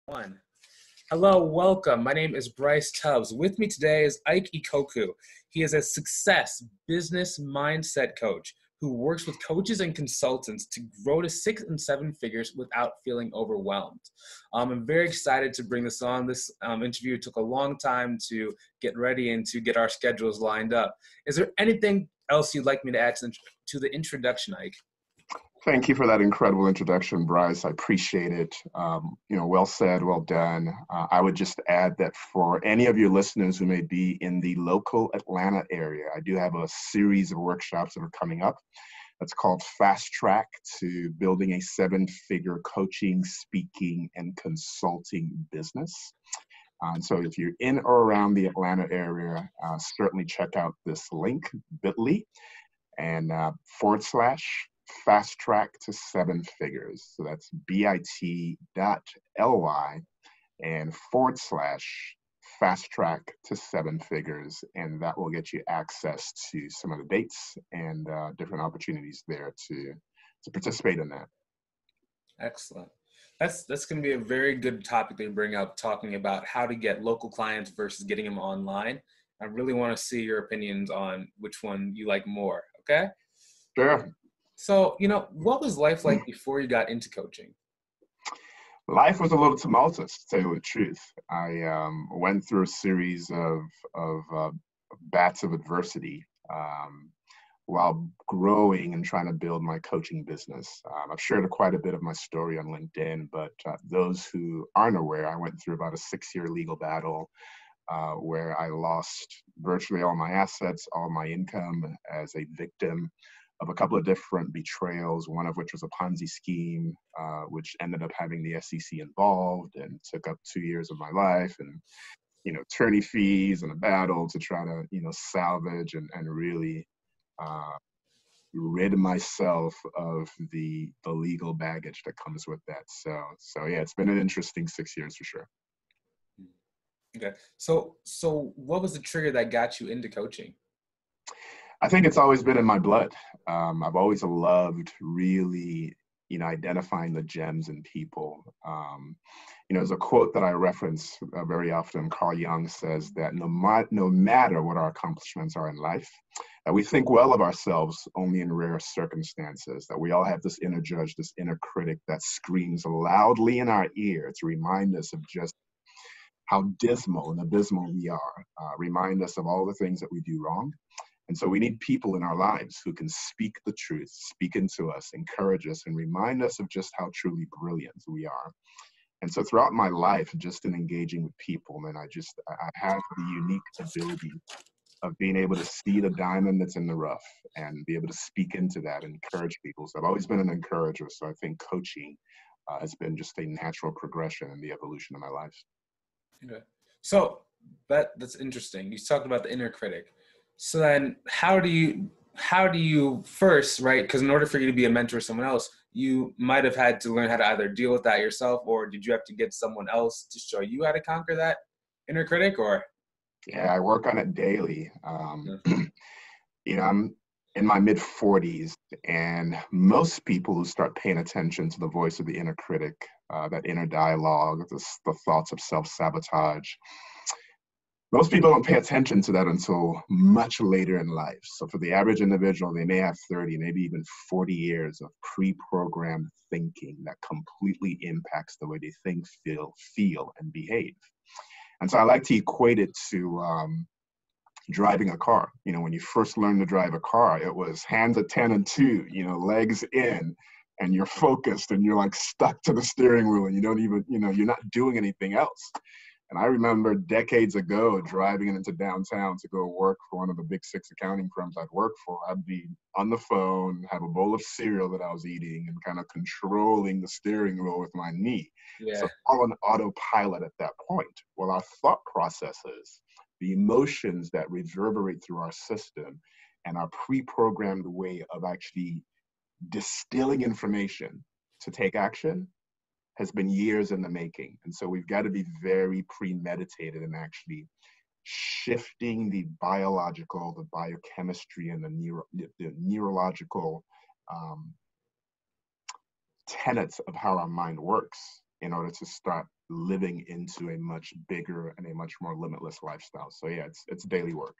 One. Hello, welcome. My name is Bryce Tubbs. With me today is Ikokwu. He is a success business mindset coach who works with coaches and consultants to grow to 6 and 7 figures without feeling overwhelmed. I'm very excited to bring this on. This interview took a long time to get ready and to get our schedules lined up. Is there anything else you'd like me to add to the introduction, Ike? Thank you for that incredible introduction, Bryce. I appreciate it. Well said, well done. I would just add that for any of your listeners who may be in the local Atlanta area, I do have a series of workshops that are coming up. That's called Fast Track to Building a 7-Figure Coaching, Speaking, and Consulting Business. And so if you're in or around the Atlanta area, certainly check out this link, bit.ly, and /Fast Track to 7 Figures. So that's bit.ly and /Fast Track to 7 Figures. And that will get you access to some of the dates and different opportunities there to participate in that. Excellent. That's going to be a very good topic to bring up, talking about how to get local clients versus getting them online. I really want to see your opinions on which one you like more. Okay? Sure. So, what was life like before you got into coaching? Life was a little tumultuous, to tell you the truth. I went through a series of bats of adversity while growing and trying to build my coaching business. I've shared quite a bit of my story on LinkedIn, but those who aren't aware, I went through about a 6-year legal battle where I lost virtually all my assets, all my income as a victim of a couple of different betrayals, one of which was a Ponzi scheme, which ended up having the SEC involved and took up 2 years of my life, and attorney fees and a battle to try to salvage and really rid myself of the legal baggage that comes with that. So yeah, it's been an interesting 6 years for sure. Okay, so what was the trigger that got you into coaching? I think it's always been in my blood. I've always loved really, identifying the gems in people. There's a quote that I reference very often. Carl Jung says that no matter what our accomplishments are in life, that we think well of ourselves only in rare circumstances, that we all have this inner judge, this inner critic that screams loudly in our ear to remind us of just how dismal and abysmal we are, remind us of all the things that we do wrong. And so we need people in our lives who can speak the truth, speak into us, encourage us, and remind us of just how truly brilliant we are. And so throughout my life, just in engaging with people, man, I have the unique ability of being able to see the diamond that's in the rough and be able to speak into that and encourage people. So I've always been an encourager. So I think coaching has been just a natural progression in the evolution of my life. Okay. So that's interesting. You talked about the inner critic. So then how do you first, right? Because in order for you to be a mentor to someone else, you might have had to learn how to either deal with that yourself, or did you have to get someone else to show you how to conquer that inner critic? Or yeah, I work on it daily. I'm in my mid-40s, and most people who start paying attention to the voice of the inner critic, that inner dialogue, the thoughts of self-sabotage, most people don't pay attention to that until much later in life. So for the average individual, they may have 30, maybe even 40 years of pre-programmed thinking that completely impacts the way they think, feel, and behave. And so I like to equate it to driving a car. When you first learn to drive a car, it was hands at 10 and 2, legs in, and you're focused and you're like stuck to the steering wheel, and you don't even, you're not doing anything else. And I remember decades ago driving into downtown to go work for one of the big 6 accounting firms I'd worked for. I'd be on the phone, have a bowl of cereal that I was eating, and kind of controlling the steering wheel with my knee. yeah. So all on autopilot at that point. Well, our thought processes, the emotions that reverberate through our system, and our pre-programmed way of actually distilling information to take action has been years in the making. And so we've got to be very premeditated in actually shifting the biological, the biochemistry, and the neurological tenets of how our mind works in order to start living into a much bigger and a much more limitless lifestyle. So yeah, it's daily work.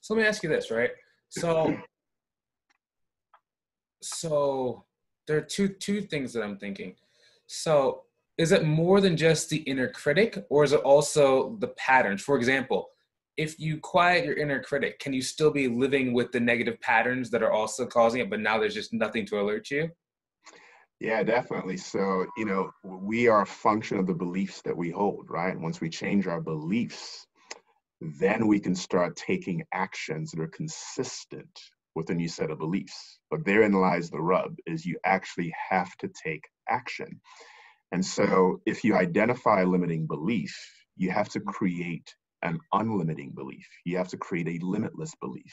So let me ask you this, right? So there are two things that I'm thinking. So is it more than just the inner critic, or is it also the patterns? For example, if you quiet your inner critic, can you still be living with the negative patterns that are also causing it, but now there's just nothing to alert you? Yeah, definitely. So, we are a function of the beliefs that we hold, right? Once we change our beliefs, then we can start taking actions that are consistent with a new set of beliefs. But therein lies the rub, is you actually have to take action. And so if you identify a limiting belief, you have to create an unlimiting belief. You have to create a limitless belief.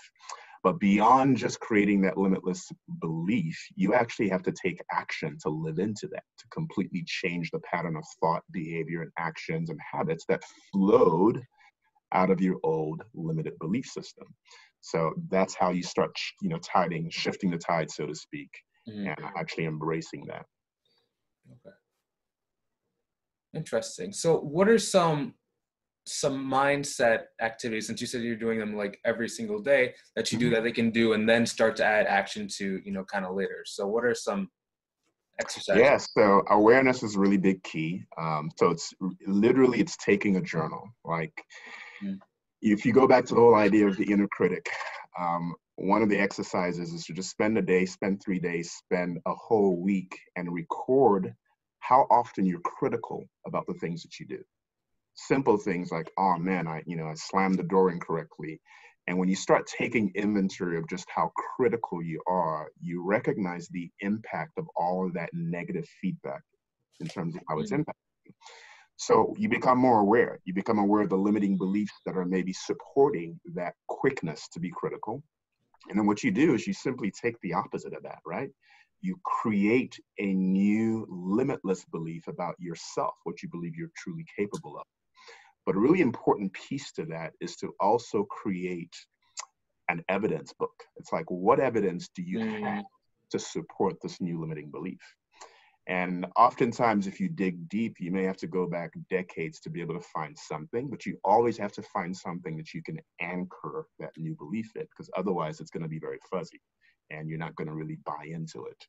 But beyond just creating that limitless belief, you actually have to take action to live into that, to completely change the pattern of thought, behavior, and actions and habits that flowed out of your old limited belief system. So that's how you start, shifting the tide, so to speak, Mm-hmm. and actually embracing that. Okay. Interesting. So what are some mindset activities, since you said you're doing them like every single day, that you do that they can do and then start to add action to, kind of later? So what are some exercises? Yeah, so awareness is a really big key. So it's taking a journal. Like if you go back to the whole idea of the inner critic, one of the exercises is to just spend a day, spend 3 days, spend a whole week and record how often you're critical about the things that you do. Simple things like, oh man, I slammed the door incorrectly. And when you start taking inventory of just how critical you are, you recognize the impact of all of that negative feedback in terms of how it's impacting you. So you become more aware. You become aware of the limiting beliefs that are maybe supporting that quickness to be critical. And then what you do is you simply take the opposite of that, right? You create a new limitless belief about yourself, what you believe you're truly capable of. But a really important piece to that is to also create an evidence book. It's like, what evidence do you have to support this new limiting belief? And oftentimes, if you dig deep, you may have to go back decades to be able to find something, but you always have to find something that you can anchor that new belief in, because otherwise it's going to be very fuzzy and you're not going to really buy into it.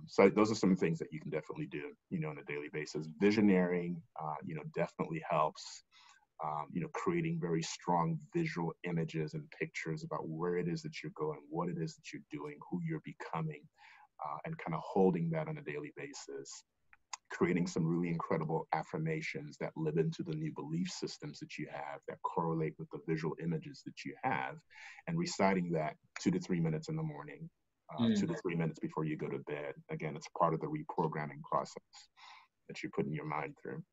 So those are some things that you can definitely do, on a daily basis. Visioneering, definitely helps. Creating very strong visual images and pictures about where it is that you're going, what it is that you're doing, who you're becoming, and kind of holding that on a daily basis. Creating some really incredible affirmations that live into the new belief systems that you have that correlate with the visual images that you have, and reciting that 2 to 3 minutes in the morning, 2 to 3 minutes before you go to bed. Again, it's part of the reprogramming process that you're putting your mind through.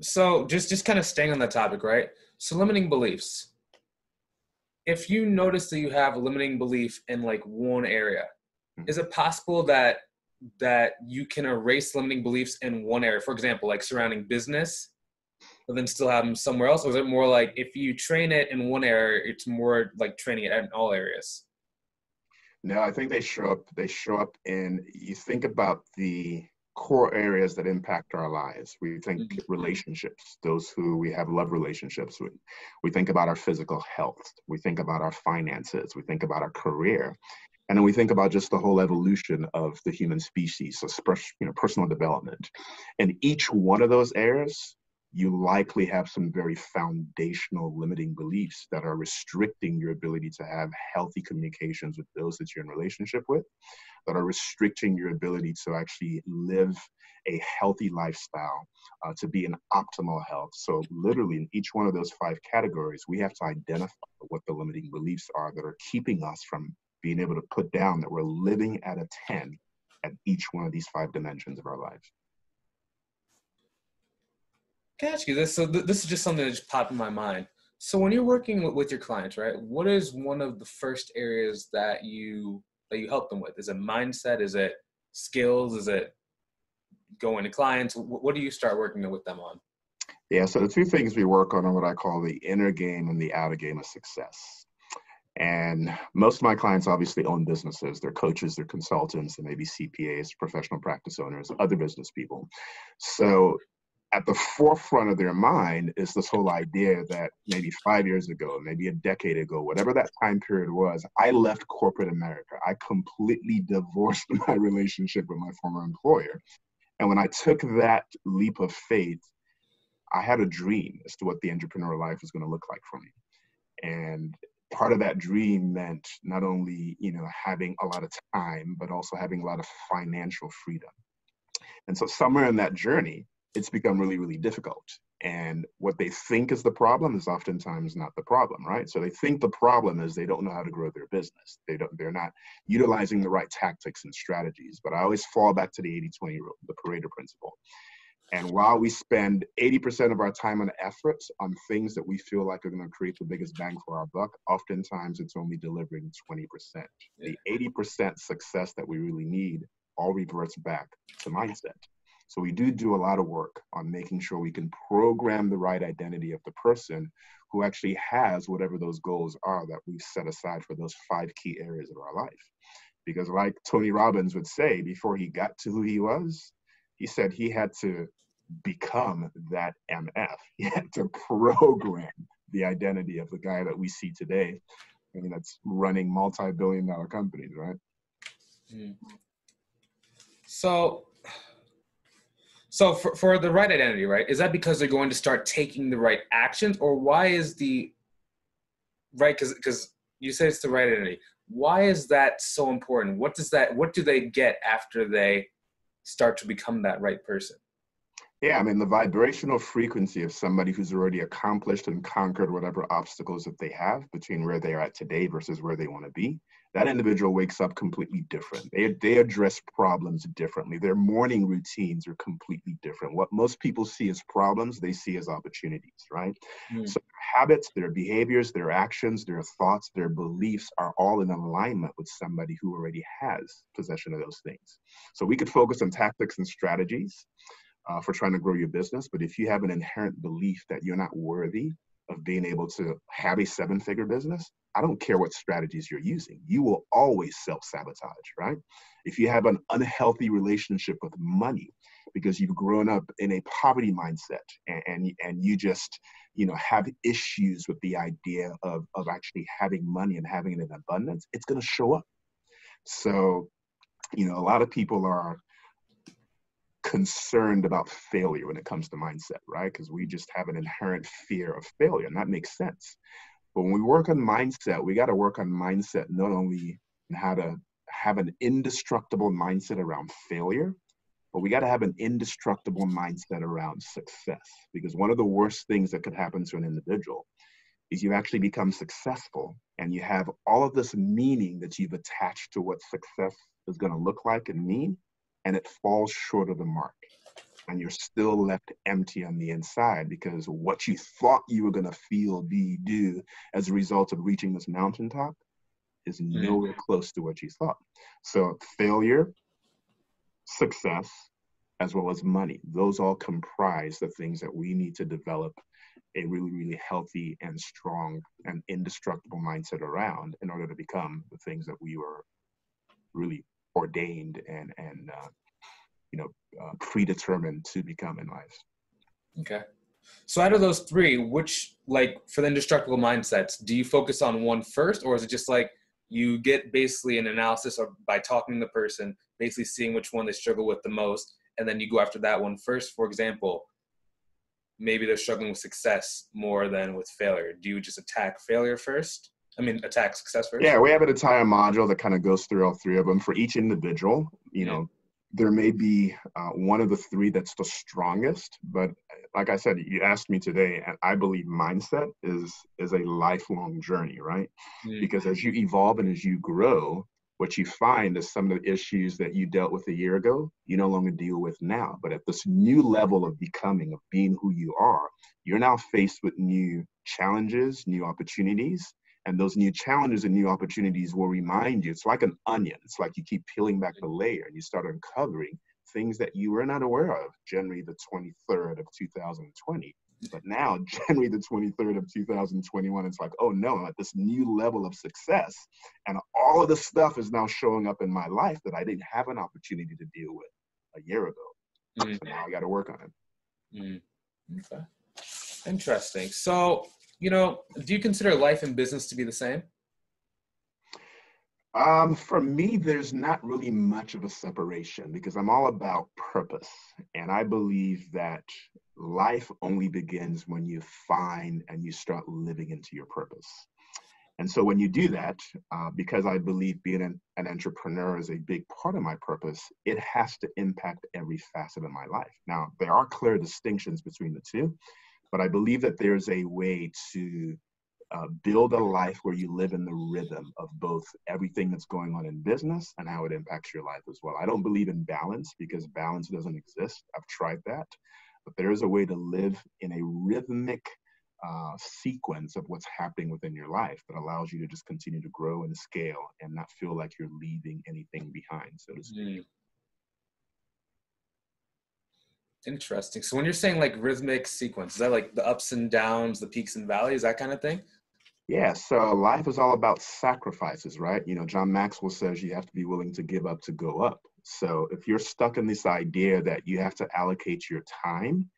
So just kind of staying on that topic, right? So limiting beliefs. If you notice that you have a limiting belief in like one area, is it possible that you can erase limiting beliefs in one area? For example, like surrounding business, but then still have them somewhere else? Or is it more like if you train it in one area, it's more like training it in all areas? No, I think they show up in, you think about the core areas that impact our lives. We think relationships, those who we have love relationships with. We think about our physical health. We think about our finances. We think about our career. And then we think about just the whole evolution of the human species, so personal development. And each one of those areas, you likely have some very foundational limiting beliefs that are restricting your ability to have healthy communications with those that you're in relationship with, that are restricting your ability to actually live a healthy lifestyle, to be in optimal health. So literally in each one of those 5 categories, we have to identify what the limiting beliefs are that are keeping us from being able to put down that we're living at a 10 at each one of these 5 dimensions of our lives. Can I ask you this? So this is just something that just popped in my mind. So when you're working with your clients, right, what is one of the first areas that you help them with? Is it mindset? Is it skills? Is it going to clients? What do you start working with them on? Yeah, so the 2 things we work on are what I call the inner game and the outer game of success. And most of my clients obviously own businesses. They're coaches, they're consultants, they may be CPAs, professional practice owners, other business people. So at the forefront of their mind is this whole idea that maybe 5 years ago, maybe a decade ago, whatever that time period was, I left corporate America. I completely divorced my relationship with my former employer. And when I took that leap of faith, I had a dream as to what the entrepreneurial life was going to look like for me. And part of that dream meant not only, having a lot of time, but also having a lot of financial freedom. And so somewhere in that journey, it's become really, really difficult. And what they think is the problem is oftentimes not the problem, right? So they think the problem is they don't know how to grow their business. They're not utilizing the right tactics and strategies. But I always fall back to the 80-20 rule, the Pareto principle. And while we spend 80% of our time and effort on things that we feel like are going to create the biggest bang for our buck, oftentimes it's only delivering 20%. Yeah. The 80% success that we really need all reverts back to mindset. So we do a lot of work on making sure we can program the right identity of the person who actually has whatever those goals are that we've set aside for those 5 key areas of our life. Because like Tony Robbins would say, before he got to who he was, he said he had to become that MF. He had to program the identity of the guy that we see today. I mean, that's running multi-billion-dollar companies, right? Mm. So for the right identity, right, is that because they're going to start taking the right actions, or why is the right, because you say it's the right identity, why is that so important? What do they get after they start to become that right person? Yeah, I mean, the vibrational frequency of somebody who's already accomplished and conquered whatever obstacles that they have between where they are at today versus where they want to be, that individual wakes up completely different. They address problems differently. Their morning routines are completely different. What most people see as problems, they see as opportunities, right? Mm. So their habits, their behaviors, their actions, their thoughts, their beliefs are all in alignment with somebody who already has possession of those things. So we could focus on tactics and strategies for trying to grow your business. But if you have an inherent belief that you're not worthy of being able to have a 7-figure business, I don't care what strategies you're using. You will always self-sabotage, right? If you have an unhealthy relationship with money because you've grown up in a poverty mindset and you just, have issues with the idea of actually having money and having it in abundance, it's going to show up. So, a lot of people are concerned about failure when it comes to mindset, right? Because we just have an inherent fear of failure, and that makes sense. But when we work on mindset, we got to work on mindset not only in how to have an indestructible mindset around failure, but we got to have an indestructible mindset around success. Because one of the worst things that could happen to an individual is you actually become successful and you have all of this meaning that you've attached to what success is going to look like and mean, and it falls short of the mark. And you're still left empty on the inside because what you thought you were going to feel, be, do as a result of reaching this mountaintop is nowhere close to what you thought. So failure, success, as well as money, those all comprise the things that we need to develop a really, really healthy and strong and indestructible mindset around in order to become the things that we were really ordained and predetermined to become in life. Okay. So out of those 3, which, like, for the indestructible mindsets, do you focus on one first, or is it just like you get basically an analysis or by talking to the person, basically seeing which one they struggle with the most, and then you go after that one first? For example, maybe they're struggling with success more than with failure. Do you just attack failure first? Attack success first? Yeah, we have an entire module that kind of goes through all 3 of them. For each individual, there may be one of the 3 that's the strongest, but like I said, you asked me today, and I believe mindset is a lifelong journey, right? Because as you evolve and as you grow, what you find is some of the issues that you dealt with a year ago, you no longer deal with now. But at this new level of becoming, of being who you are, you're now faced with new challenges, new opportunities. And those new challenges and new opportunities will remind you, it's like an onion. It's like you keep peeling back the layer and you start uncovering things that you were not aware of January the 23rd of 2020. But now, January the 23rd of 2021, it's like, oh no, I'm at this new level of success. And all of the stuff is now showing up in my life that I didn't have an opportunity to deal with a year ago. So now I got to work on it. Okay. Interesting. So, do you consider life and business to be the same? For me, there's not really much of a separation because I'm all about purpose. And I believe that life only begins when you find and you start living into your purpose. And so when you do that, because I believe being an entrepreneur is a big part of my purpose, it has to impact every facet of my life. Now, there are clear distinctions between the two, but I believe that there's a way to build a life where you live in the rhythm of both everything that's going on in business and how it impacts your life as well. I don't believe in balance because balance doesn't exist. I've tried that, but there is a way to live in a rhythmic sequence of what's happening within your life that allows you to just continue to grow and scale and not feel like you're leaving anything behind, so to speak. Interesting. So when you're saying like rhythmic sequence, is that like the ups and downs, the peaks and valleys, that kind of thing? Yeah, so life is all about sacrifices, right? John Maxwell says you have to be willing to give up to go up. So if you're stuck in this idea that you have to allocate your time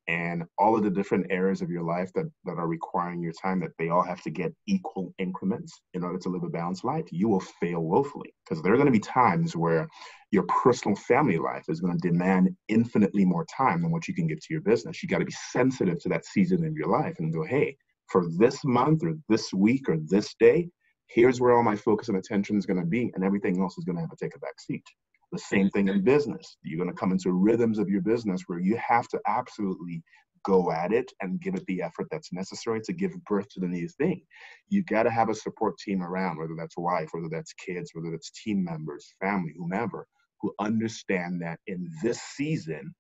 and all of the different areas of your life that are requiring your time, that they all have to get equal increments in order to live a balanced life, you will fail woefully. Because there are going to be times where your personal family life is going to demand infinitely more time than what you can give to your business. You got to be sensitive to that season of your life and go, hey, for this month or this week or this day, here's where all my focus and attention is going to be, and everything else is going to have to take a back seat. The same thing in business. You're going to come into rhythms of your business where you have to absolutely go at it and give it the effort that's necessary to give birth to the new thing. You got to have a support team around, whether that's wife, whether that's kids, whether that's team members, family, whomever, who understand that in this season,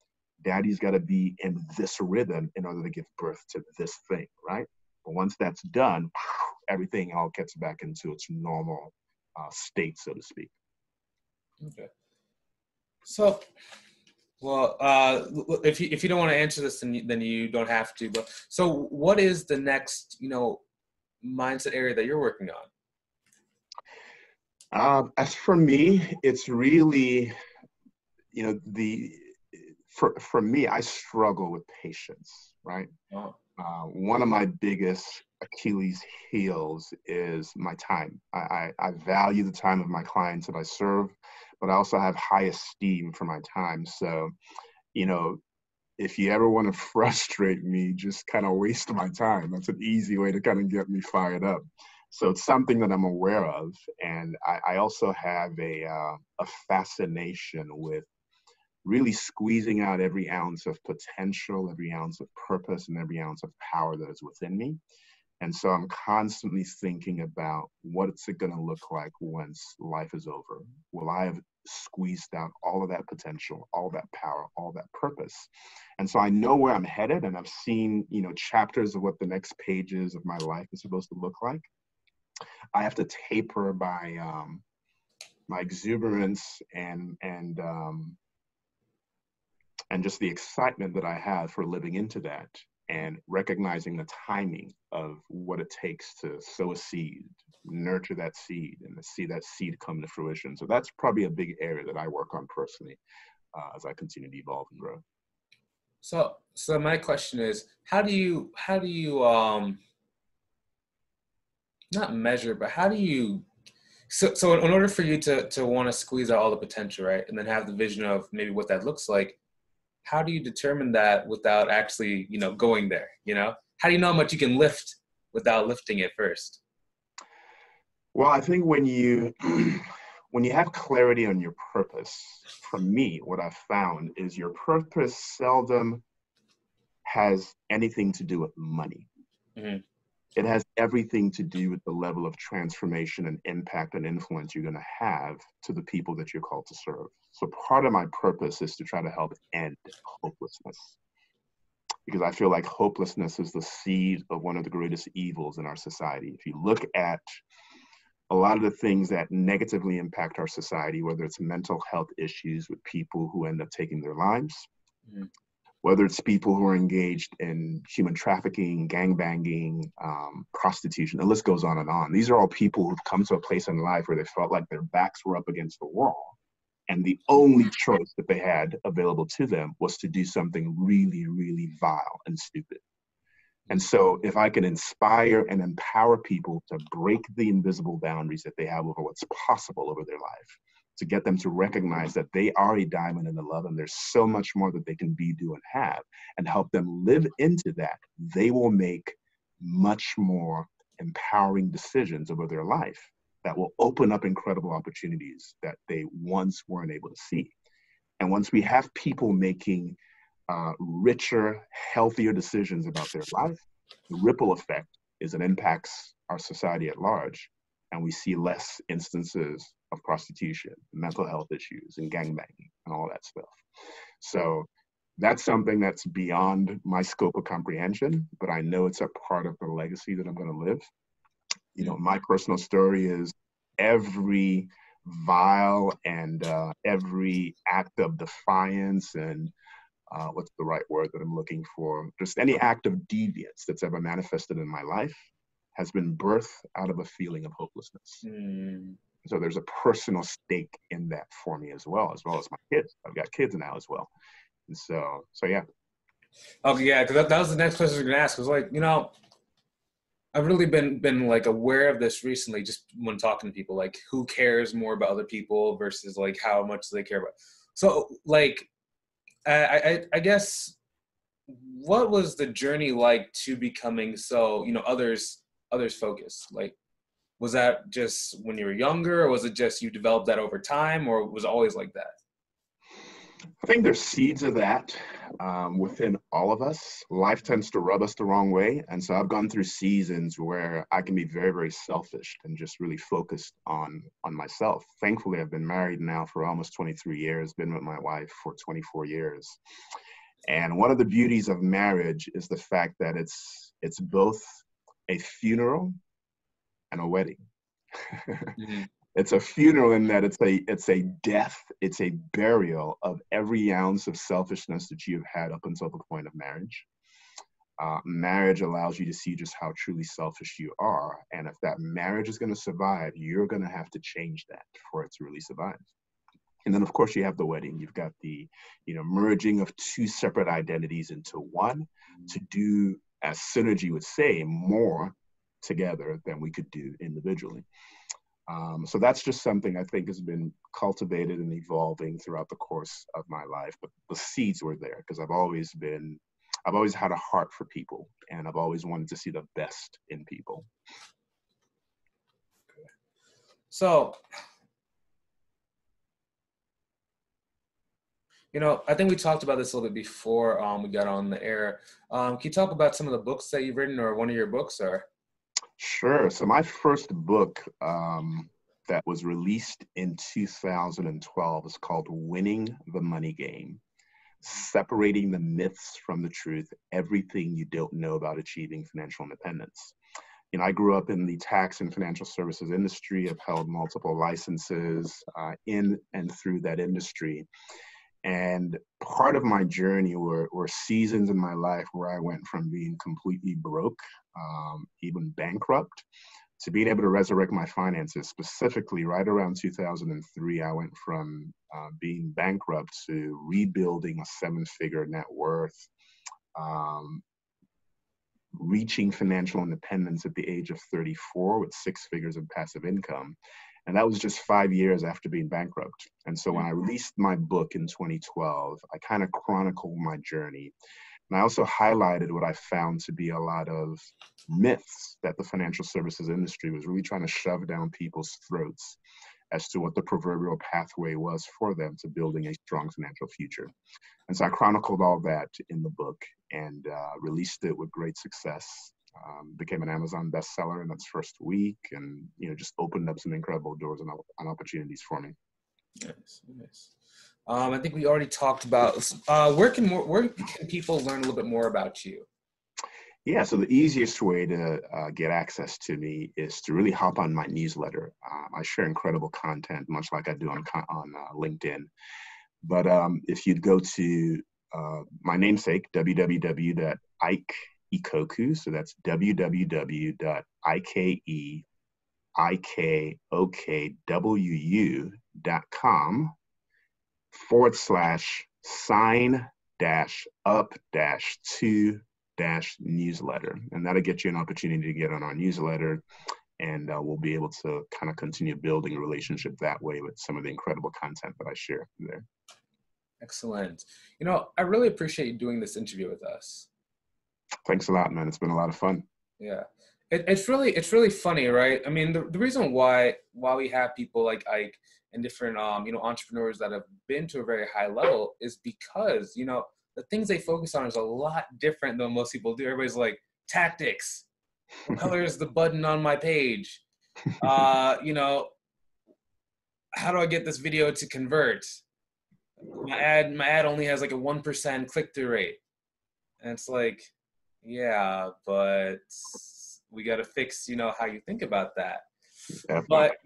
daddy's got to be in this rhythm in order to give birth to this thing, right? But once that's done, everything all gets back into its normal state, so to speak. Okay. So, well, if you don't want to answer this, then you don't have to. But so, what is the next, mindset area that you're working on? As for me, it's really, for me, I struggle with patience, right? Oh. One of my biggest Achilles heels is my time. I value the time of my clients that I serve, but I also have high esteem for my time. So, if you ever want to frustrate me, just kind of waste my time. That's an easy way to kind of get me fired up. So it's something that I'm aware of. And I also have a fascination with really squeezing out every ounce of potential, every ounce of purpose, and every ounce of power that is within me. And so I'm constantly thinking about what's it going to look like once life is over? Will I have squeezed out all of that potential, all that power, all that purpose? And so I know where I'm headed, and I've seen, chapters of what the next pages of my life is supposed to look like. I have to taper my exuberance and just the excitement that I have for living into that and recognizing the timing of what it takes to sow a seed, nurture that seed, and to see that seed come to fruition. So that's probably a big area that I work on personally as I continue to evolve and grow. So my question is, how do you not measure, but how do you so in order for you to want to squeeze out all the potential, right, and then have the vision of maybe what that looks like, how do you determine that without actually, going there, How do you know how much you can lift without lifting it first? Well, I think when you when you have clarity on your purpose, for me, what I've found is your purpose seldom has anything to do with money. Mm-hmm. It has everything to do with the level of transformation and impact and influence you're going to have to the people that you're called to serve. So part of my purpose is to try to help end hopelessness, because I feel like hopelessness is the seed of one of the greatest evils in our society. If you look at a lot of the things that negatively impact our society, whether it's mental health issues with people who end up taking their lives, whether it's people who are engaged in human trafficking, gangbanging, prostitution, the list goes on and on. These are all people who've come to a place in life where they felt like their backs were up against the wall. And the only choice that they had available to them was to do something really, really vile and stupid. And so if I can inspire and empower people to break the invisible boundaries that they have over what's possible over their life, to get them to recognize that they are a diamond in the love and there's so much more that they can be, do, and have, and help them live into that, they will make much more empowering decisions over their life that will open up incredible opportunities that they once weren't able to see. And once we have people making richer, healthier decisions about their life, the ripple effect is it impacts our society at large, and we see less instances of prostitution, mental health issues, and gangbanging, and all that stuff. So that's something that's beyond my scope of comprehension, but I know it's a part of the legacy that I'm going to live. You know, my personal story is every vile and every act of defiance and what's the right word that I'm looking for? Just any act of deviance that's ever manifested in my life has been birthed out of a feeling of hopelessness. So there's a personal stake in that for me as well as my kids. I've got kids now as well. And so yeah. Okay, yeah, because that was the next question I was going to ask. I was like, you know, I've really been like aware of this recently, just when talking to people, like who cares more about other people versus like how much they care about. So like, I guess, what was the journey like to becoming so, you know, others focused? Like, was that just when you were younger, or was it just you developed that over time, or was it always like that? I think there's seeds of that within all of us. Life tends to rub us the wrong way. And so I've gone through seasons where I can be very, very selfish and just really focused on myself. Thankfully, I've been married now for almost 23 years, been with my wife for 24 years. And one of the beauties of marriage is the fact that it's both a funeral and a wedding. Mm-hmm. It's a funeral in that it's a death, it's a burial of every ounce of selfishness that you've had up until the point of marriage. Marriage allows you to see just how truly selfish you are. And if that marriage is going to survive, you're going to have to change that for it to really survive. And then, of course, you have the wedding. You've got the, you know, merging of two separate identities into one to do, as synergy would say, more together than we could do individually. So that's just something I think has been cultivated and evolving throughout the course of my life. But the seeds were there because I've always had a heart for people, and I've always wanted to see the best in people. So, you know, I think we talked about this a little bit before we got on the air. Can you talk about some of the books that you've written, or one of your books, or? Sure. So my first book that was released in 2012 is called Winning the Money Game: Separating the Myths from the Truth, Everything You Don't Know About Achieving Financial Independence. You know, I grew up in the tax and financial services industry. I've held multiple licenses in and through that industry. And part of my journey were seasons in my life where I went from being completely broke, even bankrupt, to being able to resurrect my finances. Specifically, right around 2003, I went from being bankrupt to rebuilding a 7-figure net worth, reaching financial independence at the age of 34 with 6 figures of passive income. And that was just 5 years after being bankrupt. And so when I released my book in 2012, I kind of chronicled my journey. And I also highlighted what I found to be a lot of myths that the financial services industry was really trying to shove down people's throats as to what the proverbial pathway was for them to building a strong financial future. And so I chronicled all that in the book and released it with great success. Became an Amazon bestseller in its first week, and just opened up some incredible doors and opportunities for me. Nice. I think we already talked about where can people learn a little bit more about you? Yeah, so the easiest way to get access to me is to really hop on my newsletter. I share incredible content, much like I do on LinkedIn. But if you'd go to my namesake, www.Ikokwu. So that's www.ikokwu.com/sign-up-to-newsletter. And that'll get you an opportunity to get on our newsletter. And we'll be able to kind of continue building a relationship that way with some of the incredible content that I share there. Excellent. You know, I really appreciate you doing this interview with us. Thanks a lot, man. It's been a lot of fun. Yeah. It's really funny, right? I mean, the reason why we have people like Ike and different, entrepreneurs that have been to a very high level is because, the things they focus on is a lot different than most people do. Everybody's like, tactics. What color is the button on my page? How do I get this video to convert? My ad only has like a 1% click-through rate. And it's like, yeah, but we got to fix, how you think about that. Definitely. But,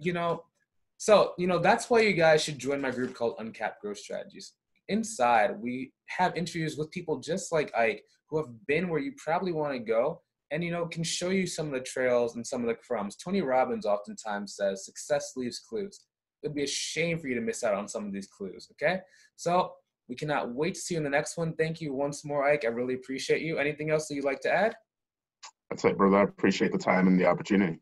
that's why you guys should join my group called Uncapped Growth Strategies. Inside, we have interviews with people just like Ike who have been where you probably want to go and, can show you some of the trails and some of the crumbs. Tony Robbins oftentimes says, success leaves clues. It'd be a shame for you to miss out on some of these clues, okay? So we cannot wait to see you in the next one. Thank you once more, Ike. I really appreciate you. Anything else that you'd like to add? That's it, brother. I appreciate the time and the opportunity.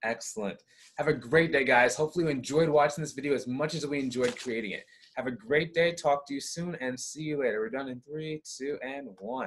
Excellent. Have a great day, guys. Hopefully you enjoyed watching this video as much as we enjoyed creating it. Have a great day. Talk to you soon and see you later. We're done in 3, 2, and 1.